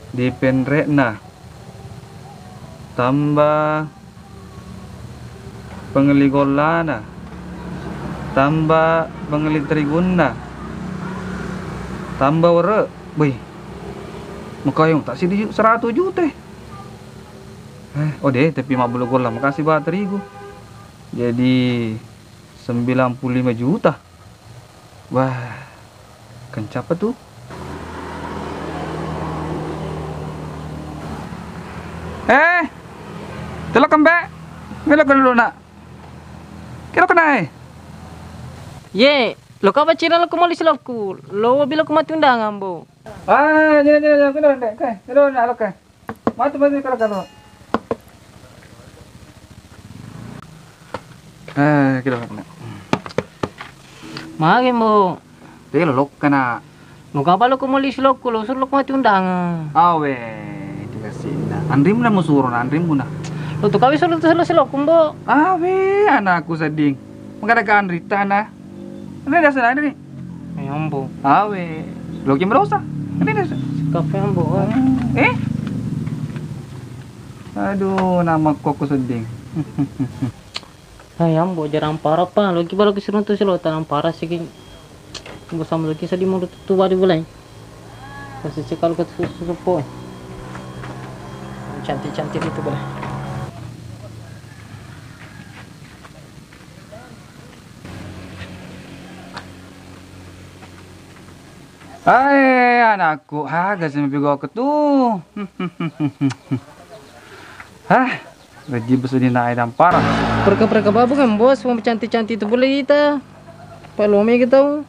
di penrekna tambah pengeligolana tambah pengeliteriguna tambah were boy makayong tak sih 100 juta oh deh tapi 50 gol lah makasih bah terigu jadi 95 juta wah kencapa tuh telok kembek melo kan dulu nak kira kena Ye, lo ka bacira lo kumali silaku. Lo bila ko matundang ambo. Jangan kena dek kai kena nak lokai matu kira kena kira kena Mage mo. dia lok kena Lo ka lo kumali silaku lo sur lo ko matundang. awe dikasih nah andrim na musuron andrim muna Lo to ka bisa lo silaku mbo. awe anakku seding mengadakan Rita nah ini dasar ini nih Ay ambo. awe lo kim rosa ini dasar Kafe ambo. aduh nama koko seding Ay ambo jarang parah pa. Lo ki balo ki sirunto silo tanang parah sige. Mo sama lo ki sa di mo tuwa di bulay. Kasi cikal ko susu po. Cantik-cantik itu boleh. Hai anakku, gak sih mimpi gua tuh. Gaji besar naik dan parah. Perka babu kan bos, mau cantik-cantik itu boleh kita. Palome kita.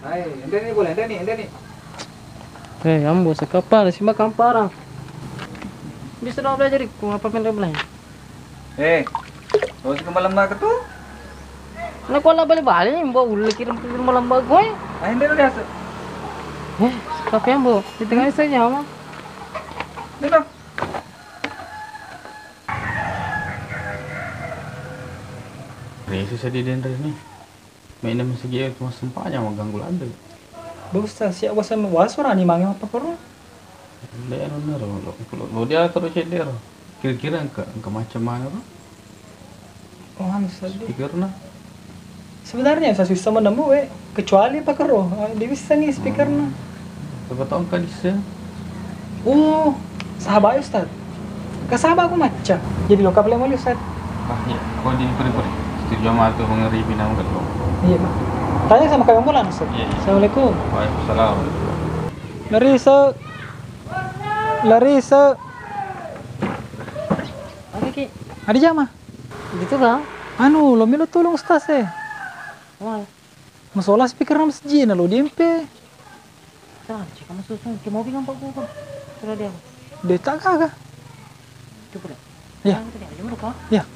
Hai, ente nih boleh, ente nih. Ambo sekapal si makan parang. Bisa dah belajar iku apa pendek belai. Terus ke malam ke tuh? Nak wala balik-balik, ambo ulah kirim malam bagoy. Ente lu biasa. Kafe ambo, di tengah saya mah. Dito. Susah di dendri nih. Mainan masih dia cuma sempatnya mau ganggu landa. Bagus siya wasa wasura ni mangi apa karo? Dia benar lo dia terus ceder. Kira-kira engke macam mana lo? Oh anu sabi. Speakerna. Sebenarnya saya susah menemu kecuali apa karo? Dia bisa nih speakernya. Coba tahu kan bisa. Oh, sahabat Ustad. Kasaba aku maca. Jadi lo kapal mau Ustad. Iya, kau di peri-peri. Setuju sama tuh mengeri binang kan lo. Iya, Pak. Tanya sama kamu mulan Ustad. Iya. Assalamualaikum. Waalaikumsalam. Larissa. Oke ki. Ada jama. Gitu kan? Anu, lo milo tolong Ustaz Wah, Masalah speaker na masjid na lo dimpe. jika masuk ke mobil kan Pak Guru. Sudah dia. Deta kagak. Coba deh. Ya. Jom kah? Ya.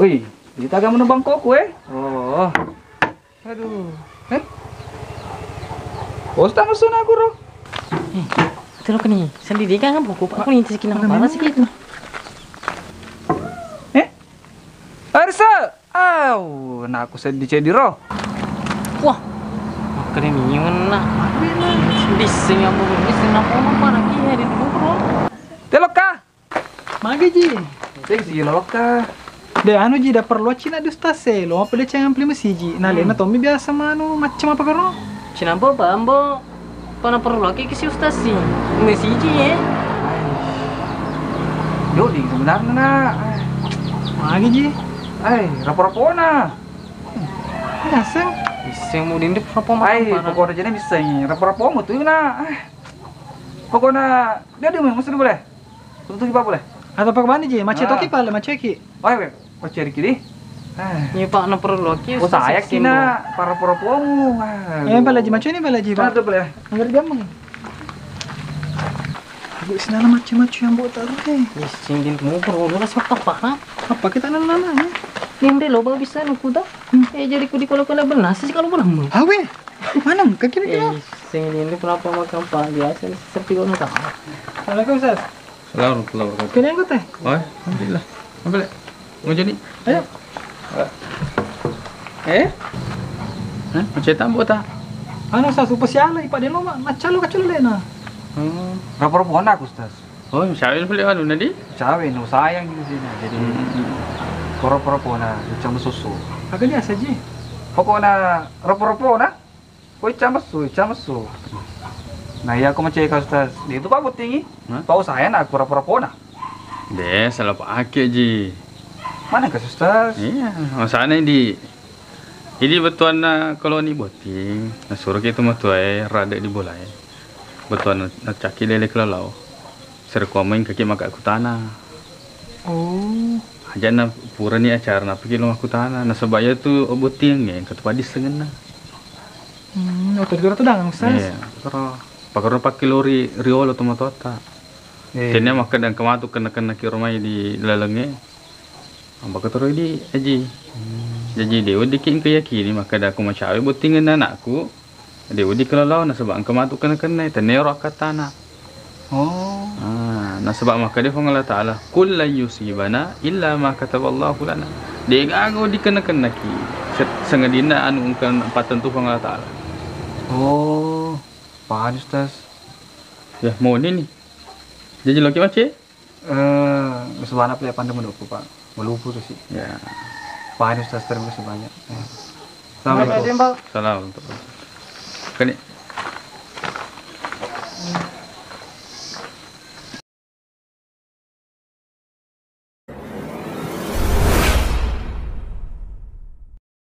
Wih, kita agak menebang koko Oh. Aduh. Ustaz musuh aku roh. Itu lo kini sendiri kan buku aku nih sekian apa sih gitu. Arsa. Nah aku sedih cedi roh. Wah. Keren nih mana? Bising yang mau bising apa mana lagi ya di bro. Teloka. Mage ji. Sing si loka. De anu ji da perlu Cina di Ustaz lo apa dia cang ampli masiji. Nah lena Tommy biasa manu macam apa karo? Cina ambo pana perlu lagi ke si Ustaz sih. Mesiji ya. Yo di sebenarnya nak. Mage ji. Rapo-rapo na. Biasa. Bising mau dindip apa mah? Pokoknya jadi bisa rapo-rapo mo tuh na. Pokoknya dia mesti boleh. Tutup apa boleh? Atau pakai mana ji? Macet toki pala macet ki. Cari kiri. Ini Pak na perlu lagi. Saya kina para poropomu. Pala ji macet ni pala ji. Mana tuh boleh? Anggar jamang. Aduh, senana macam-macam yang buat taruh Bising din mo perlu na sa tapak. Apa kita nana? Yang lo ba bisa nukuda? Jadi ku di kalau benas sih kalau benar. Awe, mana? Kaki-kaki. Sing ini kenapa makan pak biasa seperti kau tak? Assalamualaikum Ustaz. Selalu keluar. Kini aku teh. Oh, alhamdulillah. Ambil. Mau jadi? Ayo. Hah? Macam tambah tak? Ano Ustaz, upah siala ipak dia lama. Macalo kacalo lena. Rapor pohon aku, Ustaz. Oh, syawin boleh anu nadi? Syawin, no sayang di sini. Jadi rapor pohon macam susu. Agak dia saja. Pokoknya rapor pohon kau icam su. Nah, ya aku macam Ustaz. Dia itu pak tinggi. Tahu saya nak rapor pohon. Deh, salah pakai je. Mana ke Ustaz? Iya, masalahnya di ini betuan na koloni boting, na suruh kita matuai rada di bola ya. Betuan na caki lele kelalau. Serkomain kaki maka aku tanah. Oh. Aja na pura ni acara na pergi rumah aku tanah. Na sebaya tu boting ya, kata padi setengah na. Oh, tergora tu dah Ustaz. Iya, kalau pakai pakai lori riolo tu matota. Kena makan dan kematu kena ki rumah di lalangnya. Ambak terus di aji. Jadi dia udah kian keyakini maka dah aku macam awak buatin dengan anakku. Dia udah kalau na sebab angka matu kena tenero katana. Oh. Na sebab maka dia Allah Taala kul la yusibana illa ma kataballahu lana. Dia ngago dikena ki. Sengadina anu kan patan tu Allah Taala. Oh. Paham Ustaz. Ya mau ni. Jadi lagi macam? Sebenarnya pilih pandai menurutku Pak. Melupu tu sih. Ya. Pak Ustaz terima kasih banyak. Assalamualaikum. Assalamualaikum. Kan